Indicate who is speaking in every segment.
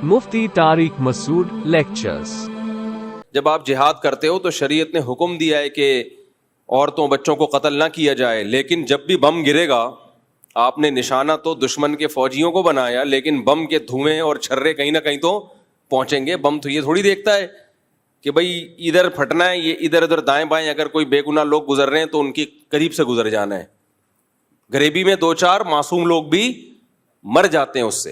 Speaker 1: مفتی طارق مسعود lectures.
Speaker 2: جب آپ جہاد کرتے ہو تو شریعت نے حکم دیا ہے کہ عورتوں بچوں کو قتل نہ کیا جائے، لیکن جب بھی بم گرے گا آپ نے نشانہ تو دشمن کے فوجیوں کو بنایا، لیکن بم کے دھوئیں اور چھرے کہیں نہ کہیں تو پہنچیں گے۔ بم تو یہ تھوڑی دیکھتا ہے کہ بھئی ادھر پھٹنا ہے، یہ ادھر ادھر دائیں بائیں اگر کوئی بے گناہ لوگ گزر رہے ہیں تو ان کی قریب سے گزر جانا ہے۔ غریبی میں دو چار معصوم لوگ بھی مر جاتے ہیں اس سے،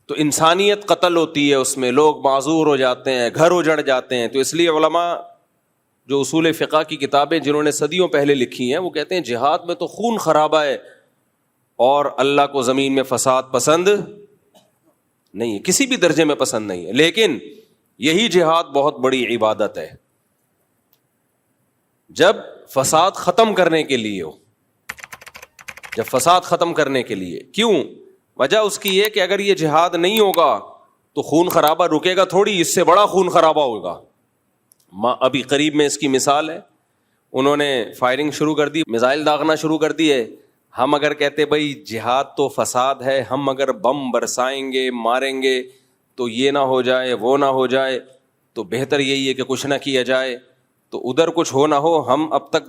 Speaker 2: تو انسانیت قتل ہوتی ہے، اس میں لوگ معذور ہو جاتے ہیں، گھر اجڑ جاتے ہیں۔ تو اس لیے علماء جو اصول فقہ کی کتابیں جنہوں نے صدیوں پہلے لکھی ہیں وہ کہتے ہیں جہاد میں تو خون خرابہ ہے اور اللہ کو زمین میں فساد پسند نہیں ہے، کسی بھی درجے میں پسند نہیں ہے، لیکن یہی جہاد بہت بڑی عبادت ہے جب فساد ختم کرنے کے لیے ہو، جب فساد ختم کرنے کے لیے۔ کیوں؟ وجہ اس کی یہ کہ اگر یہ جہاد نہیں ہوگا تو خون خرابہ رکے گا تھوڑی، اس سے بڑا خون خرابہ ہوگا۔ ابھی قریب میں اس کی مثال ہے، انہوں نے فائرنگ شروع کر دی، میزائل داغنا شروع کر دی ہے۔ ہم اگر کہتے بھائی جہاد تو فساد ہے، ہم اگر بم برسائیں گے ماریں گے تو یہ نہ ہو جائے وہ نہ ہو جائے، تو بہتر یہی ہے کہ کچھ نہ کیا جائے، تو ادھر کچھ ہو نہ ہو، ہم اب تک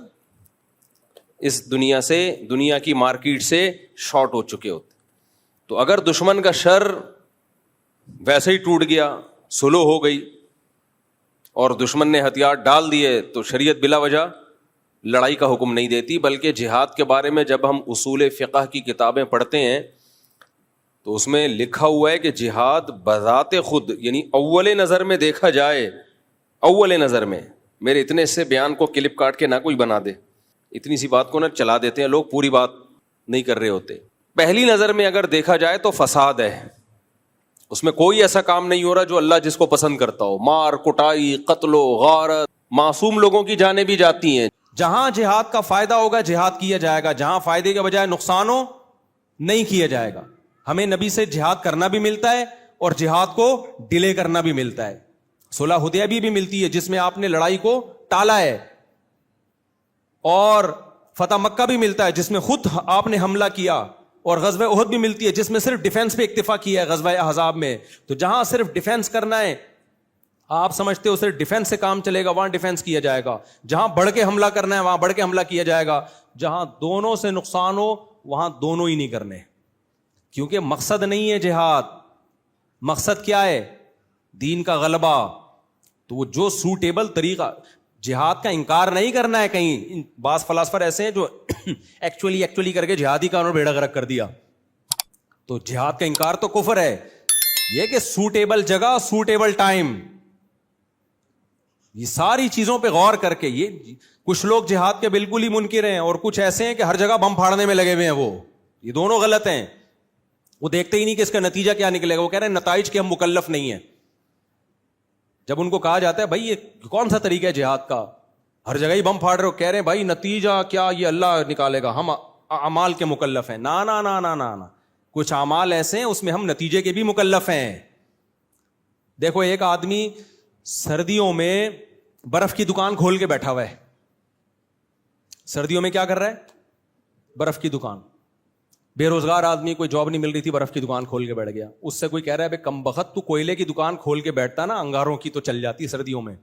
Speaker 2: اس دنیا کی مارکیٹ سے شارٹ ہو چکے ہوتے۔ تو اگر دشمن کا شر ویسے ہی ٹوٹ گیا، سلو ہو گئی اور دشمن نے ہتھیار ڈال دیے، تو شریعت بلا وجہ لڑائی کا حکم نہیں دیتی، بلکہ جہاد کے بارے میں جب ہم اصول فقہ کی کتابیں پڑھتے ہیں تو اس میں لکھا ہوا ہے کہ جہاد بذات خود، یعنی اول نظر میں دیکھا جائے، اول نظر میں، میرے اتنے سے بیان کو کلپ کاٹ کے نہ کوئی بنا دے، اتنی سی بات کو نہ چلا دیتے ہیں لوگ، پوری بات نہیں کر رہے ہوتے۔ پہلی نظر میں اگر دیکھا جائے تو فساد ہے، اس میں کوئی ایسا کام نہیں ہو رہا جو اللہ جس کو پسند کرتا ہو، مار کٹائی قتل و غارت، معصوم لوگوں کی جانیں بھی جاتی ہیں۔ جہاں جہاد کا فائدہ ہوگا جہاد کیا جائے گا، جہاں فائدے کے بجائے نقصان ہو نہیں کیا جائے گا۔ ہمیں نبی سے جہاد کرنا بھی ملتا ہے اور جہاد کو ڈیلے کرنا بھی ملتا ہے۔ صلح حدیبیہ بھی ملتی ہے جس میں آپ نے لڑائی کو ٹالا ہے، اور فتح مکہ بھی ملتا ہے جس میں خود آپ نے حملہ کیا، اور غزوہ احد بھی ملتی ہے جس میں صرف ڈیفنس پہ اکتفا کیا ہے غزوہ احزاب میں۔ تو جہاں صرف ڈیفنس کرنا ہے، آپ سمجھتے ہو صرف ڈیفنس سے کام چلے گا، وہاں ڈیفنس کیا جائے گا۔ جہاں بڑھ کے حملہ کرنا ہے وہاں بڑھ کے حملہ کیا جائے گا۔ جہاں دونوں سے نقصان ہو وہاں دونوں ہی نہیں کرنے، کیونکہ مقصد نہیں ہے جہاد، مقصد کیا ہے؟ دین کا غلبہ۔ تو وہ جو سوٹیبل طریقہ، جہاد کا انکار نہیں کرنا ہے۔ کہیں بعض فلاسفر ایسے ہیں جو ایکچولی کر کے جہادی کا انہوں نے بیڑا غرق کر دیا، تو جہاد کا انکار تو کفر ہے۔ یہ کہ سوٹیبل جگہ، سوٹیبل ٹائم، یہ ساری چیزوں پہ غور کر کے۔ یہ کچھ لوگ جہاد کے بالکل ہی منکر ہیں اور کچھ ایسے ہیں کہ ہر جگہ بم پھاڑنے میں لگے ہوئے ہیں، وہ یہ دونوں غلط ہیں۔ وہ دیکھتے ہی نہیں کہ اس کا نتیجہ کیا نکلے گا، وہ کہہ رہے ہیں نتائج کے ہم مکلف نہیں ہیں۔ جب ان کو کہا جاتا ہے بھائی یہ کون سا طریقہ ہے جہاد کا، ہر جگہ ہی بم پھاڑ رہے ہو، کہہ رہے ہیں بھائی نتیجہ کیا یہ اللہ نکالے گا، ہم اعمال کے مکلف ہیں۔ نا نا نا نا نا نا، کچھ اعمال ایسے ہیں اس میں ہم نتیجے کے بھی مکلف ہیں۔ دیکھو ایک آدمی سردیوں میں برف کی دکان کھول کے بیٹھا ہوا ہے، سردیوں میں کیا کر رہا ہے؟ برف کی دکان۔ بے روزگار آدمی، کوئی جاب نہیں مل رہی تھی، برف کی دکان کھول کے بیٹھ گیا۔ اس سے کوئی کہہ رہا ہے بے کم بخت، تو کوئلے کی دکان کھول کے بیٹھتا نا، انگاروں کی تو چل جاتی سردیوں میں،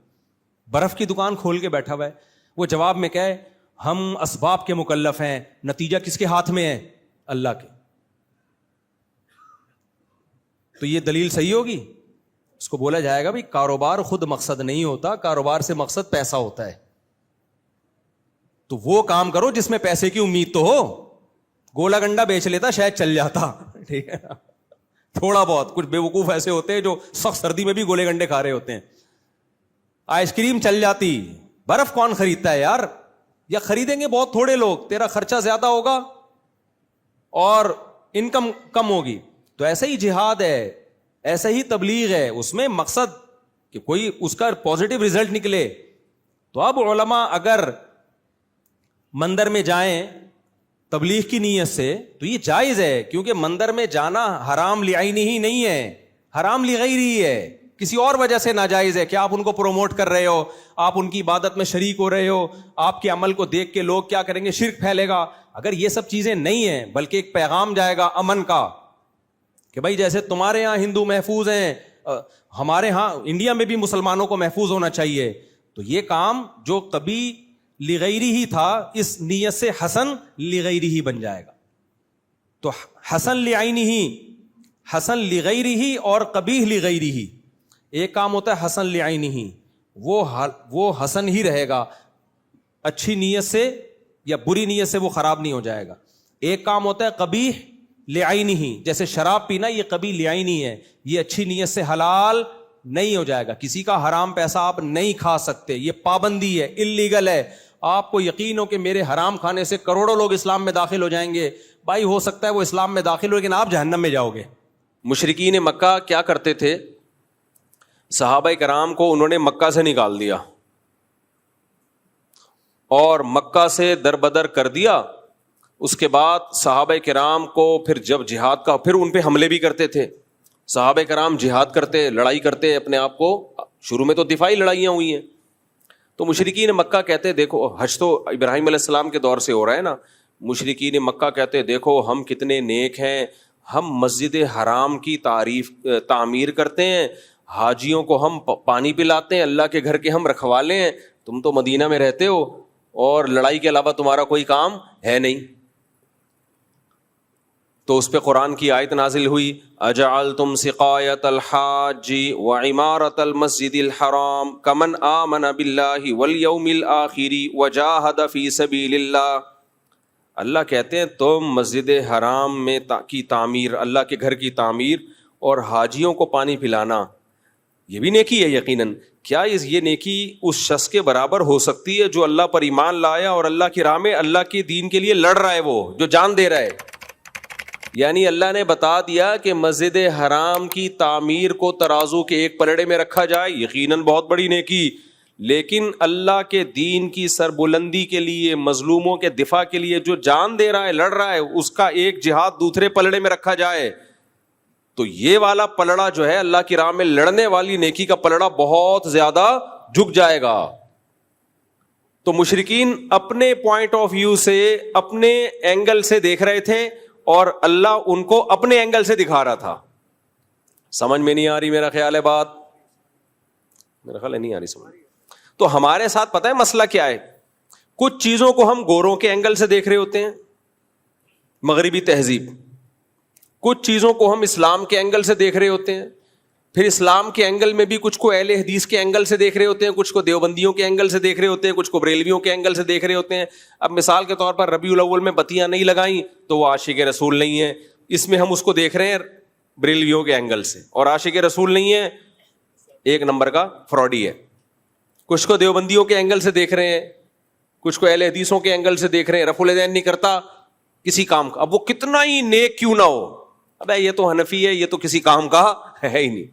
Speaker 2: برف کی دکان کھول کے بیٹھا ہوا ہے۔ وہ جواب میں کہے ہم اسباب کے مکلف ہیں، نتیجہ کس کے ہاتھ میں ہے؟ اللہ کے۔ تو یہ دلیل صحیح ہوگی؟ اس کو بولا جائے گا بھائی کاروبار خود مقصد نہیں ہوتا، کاروبار سے مقصد پیسہ ہوتا ہے، تو وہ کام کرو جس میں پیسے کی امید تو ہو۔ گولا گنڈا بیچ لیتا شاید چل جاتا، ٹھیک ہے، تھوڑا بہت۔ کچھ بیوقوف ایسے ہوتے ہیں جو سخت سردی میں بھی گولے گنڈے کھا رہے ہوتے ہیں۔ آئس کریم چل جاتی، برف کون خریدتا ہے یار؟ یا خریدیں گے بہت تھوڑے لوگ، تیرا خرچہ زیادہ ہوگا اور انکم کم ہوگی۔ تو ایسا ہی جہاد ہے، ایسا ہی تبلیغ ہے، اس میں مقصد کہ کوئی اس کا پازیٹیو ریزلٹ نکلے۔ تو اب علماء اگر مندر میں جائیں تبلیغ کی نیت سے تو یہ جائز ہے، کیونکہ مندر میں جانا حرام لعینہ ہی نہیں ہے، حرام لغیرہ ہی ہے۔ کسی اور وجہ سے ناجائز ہے کہ آپ ان کو پروموٹ کر رہے ہو, آپ ان کی عبادت میں شریک ہو رہے ہو, آپ کے عمل کو دیکھ کے لوگ کیا کریں گے, شرک پھیلے گا. اگر یہ سب چیزیں نہیں ہیں بلکہ ایک پیغام جائے گا امن کا کہ بھائی جیسے تمہارے ہاں ہندو محفوظ ہیں, ہمارے ہاں انڈیا میں بھی مسلمانوں کو محفوظ ہونا چاہیے, تو یہ کام جو کبھی لغیری ہی تھا اس نیت سے حسن لغیری ہی بن جائے گا. تو حسن لعینہ ہی, حسن لغیری ہی اور قبیح لغیری ہی. ایک کام ہوتا ہے حسن لعینہ ہی, وہ حسن ہی رہے گا, اچھی نیت سے یا بری نیت سے وہ خراب نہیں ہو جائے گا. ایک کام ہوتا ہے قبیح لعینہ ہی, جیسے شراب پینا یہ قبیح لعینی ہے, یہ اچھی نیت سے حلال نہیں ہو جائے گا. کسی کا حرام پیسہ آپ نہیں کھا سکتے, یہ پابندی ہے, اللیگل ہے. آپ کو یقین ہو کہ میرے حرام کھانے سے کروڑوں لوگ اسلام میں داخل ہو جائیں گے, بھائی ہو سکتا ہے وہ اسلام میں داخل ہو لیکن آپ جہنم میں جاؤ گے. مشرکین مکہ کیا کرتے تھے, صحابہ کرام کو انہوں نے مکہ سے نکال دیا اور مکہ سے دربدر کر دیا. اس کے بعد صحابہ کرام کو پھر جب جہاد کا, پھر ان پہ حملے بھی کرتے تھے. صحابہ کرام جہاد کرتے, لڑائی کرتے اپنے آپ کو, شروع میں تو دفاعی لڑائیاں ہوئی ہیں. تو مشرکین مکہ کہتے دیکھو, حج تو ابراہیم علیہ السلام کے دور سے ہو رہا ہے نا, مشرکین مکہ کہتے دیکھو ہم کتنے نیک ہیں, ہم مسجد حرام کی تعمیر کرتے ہیں, حاجیوں کو ہم پانی پلاتے ہیں, اللہ کے گھر کے ہم رکھوالے ہیں, تم تو مدینہ میں رہتے ہو اور لڑائی کے علاوہ تمہارا کوئی کام ہے نہیں. تو اس پہ قرآن کی آیت نازل ہوئی, اجعلتم سقایۃ الحاج وعمارۃ المسجد الحرام کمن آمن باللہ والیوم الآخر وجاہد فی سبیل اللہ. اللہ کہتے ہیں تم مسجد حرام میں کی تعمیر, اللہ کے گھر کی تعمیر اور حاجیوں کو پانی پلانا, یہ بھی نیکی ہے یقیناً. کیا یہ نیکی اس شخص کے برابر ہو سکتی ہے جو اللہ پر ایمان لایا اور اللہ کی راہ میں اللہ کے دین کے لیے لڑ رہا ہے, وہ جو جان دے رہا ہے. یعنی اللہ نے بتا دیا کہ مسجد حرام کی تعمیر کو ترازو کے ایک پلڑے میں رکھا جائے, یقیناً بہت بڑی نیکی, لیکن اللہ کے دین کی سربلندی کے لیے, مظلوموں کے دفاع کے لیے جو جان دے رہا ہے, لڑ رہا ہے, اس کا ایک جہاد دوسرے پلڑے میں رکھا جائے, تو یہ والا پلڑا جو ہے اللہ کی راہ میں لڑنے والی نیکی کا پلڑا بہت زیادہ جھک جائے گا. تو مشرکین اپنے پوائنٹ آف ویو سے, اپنے اینگل سے دیکھ رہے تھے اور اللہ ان کو اپنے اینگل سے دکھا رہا تھا. سمجھ میں نہیں آ رہی میرا خیال ہے بات, میرا خیال ہے نہیں آ رہی سمجھ. تو ہمارے ساتھ پتہ ہے مسئلہ کیا ہے, کچھ چیزوں کو ہم گوروں کے اینگل سے دیکھ رہے ہوتے ہیں, مغربی تہذیب, کچھ چیزوں کو ہم اسلام کے اینگل سے دیکھ رہے ہوتے ہیں, پھر اسلام کے اینگل میں بھی کچھ کو اہل حدیث کے اینگل سے دیکھ رہے ہوتے ہیں, کچھ کو دیوبندیوں کے اینگل سے دیکھ رہے ہوتے ہیں, کچھ کو بریلویوں کے اینگل سے دیکھ رہے ہوتے ہیں. اب مثال کے طور پر ربیع الاول میں بتیاں نہیں لگائیں تو وہ عاشق رسول نہیں ہے, اس میں ہم اس کو دیکھ رہے ہیں بریلویوں کے اینگل سے, اور عاشق رسول نہیں ہے, ایک نمبر کا فراڈی ہے. کچھ کو دیوبندیوں کے اینگل سے دیکھ رہے ہیں, کچھ کو اہل حدیثوں کے اینگل سے دیکھ رہے ہیں, رفع الیدین نہیں کرتا کسی کام کا, اب وہ کتنا ہی نیک کیوں نہ ہو, ابے یہ تو حنفی ہے, یہ تو کسی کام کا ہے ہی نہیں.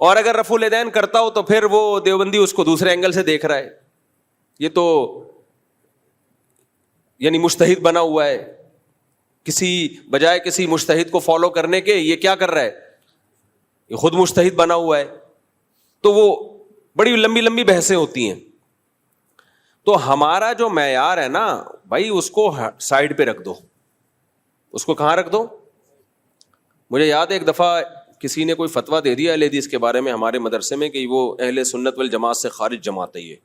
Speaker 2: اور اگر رفع الیدین کرتا ہو تو پھر وہ دیوبندی اس کو دوسرے اینگل سے دیکھ رہا ہے, یہ تو یعنی مجتہد بنا ہوا ہے, کسی بجائے کسی مجتہد کو فالو کرنے کے یہ کیا کر رہا ہے, یہ خود مجتہد بنا ہوا ہے. تو وہ بڑی لمبی لمبی بحثیں ہوتی ہیں. تو ہمارا جو معیار ہے نا بھائی, اس کو سائڈ پہ رکھ دو, اس کو کہاں رکھ دو. مجھے یاد ہے ایک دفعہ کسی نے کوئی فتویٰ دے دیا اہل حدیث کے بارے میں ہمارے مدرسے میں کہ وہ اہل سنت والجماعت سے خارج جماعت ہے, یہ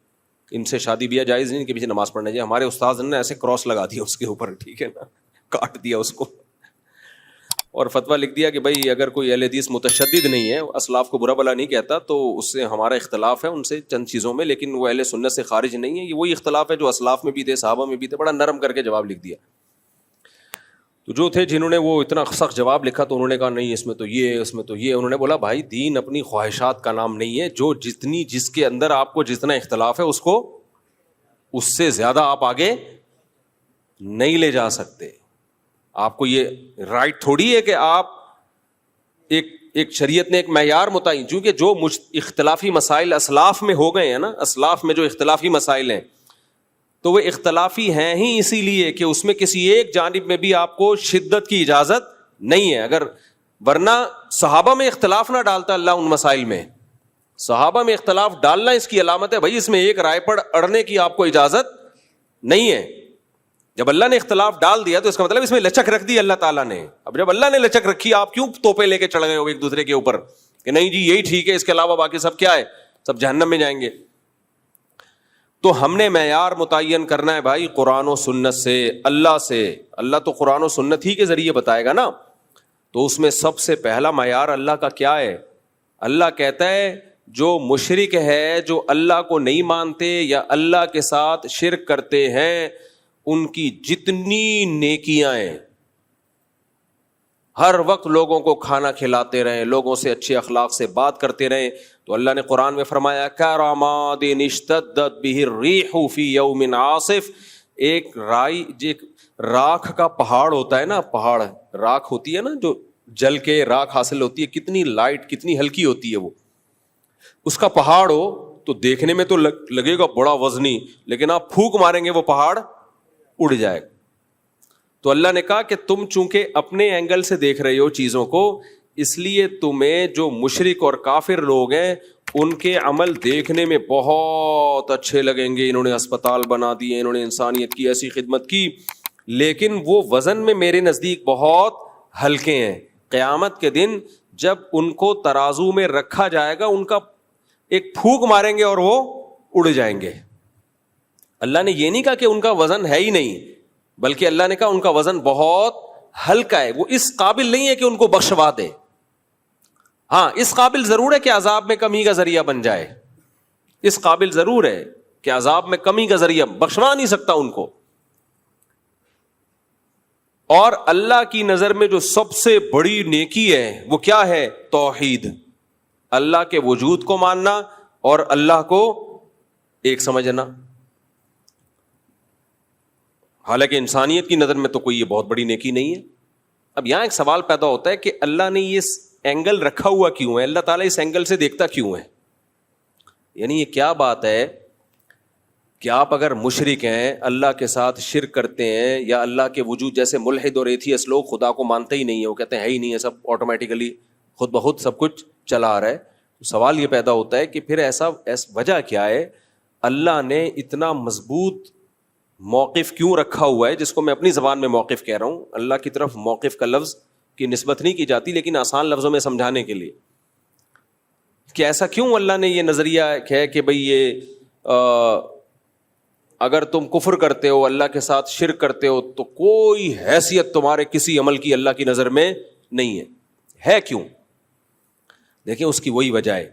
Speaker 2: ان سے شادی بیاہ جائز نہیں, ان کے پیچھے نماز پڑھنا چاہیے. ہمارے استاذ نے ایسے کراس لگا دیا اس کے اوپر, ٹھیک ہے نا, کاٹ دیا اس کو, اور فتویٰ لکھ دیا کہ بھائی اگر کوئی اہل حدیث متشدد نہیں ہے, اسلاف کو برا بلا نہیں کہتا, تو اس سے ہمارا اختلاف ہے ان سے چند چیزوں میں, لیکن وہ اہل سنت سے خارج نہیں ہے. یہ وہی اختلاف ہے جو اسلاف میں بھی تھے, صحابہ میں بھی تھے. بڑا نرم کر کے جواب لکھ دیا. تو جو تھے جنہوں نے وہ اتنا سخت جواب لکھا تو انہوں نے کہا نہیں اس میں تو یہ, اس میں تو یہ. انہوں نے بولا بھائی دین اپنی خواہشات کا نام نہیں ہے, جو جتنی جس کے اندر آپ کو جتنا اختلاف ہے اس کو اس سے زیادہ آپ آگے نہیں لے جا سکتے. آپ کو یہ رائٹ تھوڑی ہے کہ آپ ایک شریعت نے ایک معیار متعین, چونکہ جو اختلافی مسائل اسلاف میں ہو گئے ہیں نا, اسلاف میں جو اختلافی مسائل ہیں تو وہ اختلافی ہیں ہی اسی لیے کہ اس میں کسی ایک جانب میں بھی آپ کو شدت کی اجازت نہیں ہے. اگر ورنہ صحابہ میں اختلاف نہ ڈالتا اللہ ان مسائل میں. صحابہ میں اختلاف ڈالنا اس کی علامت ہے بھائی اس میں ایک رائے پر اڑنے کی آپ کو اجازت نہیں ہے. جب اللہ نے اختلاف ڈال دیا تو اس کا مطلب اس میں لچک رکھ دی اللہ تعالیٰ نے. اب جب اللہ نے لچک رکھی آپ کیوں توپے لے کے چڑھ گئے ہو ایک دوسرے کے اوپر کہ نہیں جی یہی ٹھیک ہے اس کے علاوہ باقی سب کیا ہے, سب جہنم میں جائیں گے. تو ہم نے معیار متعین کرنا ہے بھائی قرآن و سنت سے, اللہ سے. اللہ تو قرآن و سنت ہی کے ذریعے بتائے گا نا. تو اس میں سب سے پہلا معیار اللہ کا کیا ہے؟ اللہ کہتا ہے جو مشرک ہے, جو اللہ کو نہیں مانتے یا اللہ کے ساتھ شرک کرتے ہیں, ان کی جتنی نیکیاں ہیں, ہر وقت لوگوں کو کھانا کھلاتے رہیں, لوگوں سے اچھے اخلاق سے بات کرتے رہیں. تو اللہ نے قرآن میں فرمایا کراماد اشتدت بہ الریح فی یوم عاصف. ایک راکھ کا پہاڑ ہوتا ہے نا, پہاڑ راکھ ہوتی ہے نا جو جل کے راکھ حاصل ہوتی ہے, کتنی لائٹ کتنی ہلکی ہوتی ہے وہ. اس کا پہاڑ ہو تو دیکھنے میں تو لگے گا بڑا وزنی, لیکن آپ پھونک ماریں گے وہ پہاڑ اڑ جائے گا. تو اللہ نے کہا کہ تم چونکہ اپنے اینگل سے دیکھ رہے ہو چیزوں کو, اس لیے تمہیں جو مشرک اور کافر لوگ ہیں ان کے عمل دیکھنے میں بہت اچھے لگیں گے. انہوں نے اسپتال بنا دیے, انہوں نے انسانیت کی ایسی خدمت کی, لیکن وہ وزن میں میرے نزدیک بہت ہلکے ہیں. قیامت کے دن جب ان کو ترازو میں رکھا جائے گا, ان کا ایک پھونک ماریں گے اور وہ اڑ جائیں گے. اللہ نے یہ نہیں کہا کہ ان کا وزن ہے ہی نہیں, بلکہ اللہ نے کہا ان کا وزن بہت ہلکا ہے. وہ اس قابل نہیں ہے کہ ان کو بخشوا دے. ہاں اس قابل ضرور ہے کہ عذاب میں کمی کا ذریعہ بن جائے, اس قابل ضرور ہے کہ عذاب میں کمی کا ذریعہ, بخشوا نہیں سکتا ان کو. اور اللہ کی نظر میں جو سب سے بڑی نیکی ہے وہ کیا ہے؟ توحید, اللہ کے وجود کو ماننا اور اللہ کو ایک سمجھنا. حالانکہ انسانیت کی نظر میں تو کوئی یہ بہت بڑی نیکی نہیں ہے. اب یہاں ایک سوال پیدا ہوتا ہے کہ اللہ نے یہ اینگل رکھا ہوا کیوں ہے؟ اللہ تعالیٰ اس اینگل سے دیکھتا کیوں ہے؟ یعنی یہ کیا بات ہے کہ آپ اگر مشرک ہیں, اللہ کے ساتھ شرک کرتے ہیں, یا اللہ کے وجود جیسے ملحد اور ایتھیسٹ لوگ خدا کو مانتے ہی نہیں ہیں, وہ کہتے ہیں ہی نہیں ہے, سب آٹومیٹیکلی خود بخود سب کچھ چلا آ رہا ہے. سوال یہ پیدا ہوتا ہے کہ پھر ایسا وجہ کیا ہے؟ اللہ نے اتنا مضبوط موقف کیوں رکھا ہوا ہے, جس کو میں اپنی زبان میں موقف کہہ رہا ہوں. اللہ کی طرف موقف کا لفظ کی نسبت نہیں کی جاتی, لیکن آسان لفظوں میں سمجھانے کے لیے کہ ایسا کیوں اللہ نے یہ نظریہ ہے کہ بھئی یہ اگر تم کفر کرتے ہو, اللہ کے ساتھ شرک کرتے ہو, تو کوئی حیثیت تمہارے کسی عمل کی اللہ کی نظر میں نہیں ہے. کیوں؟ دیکھیں اس کی وہی وجہ ہے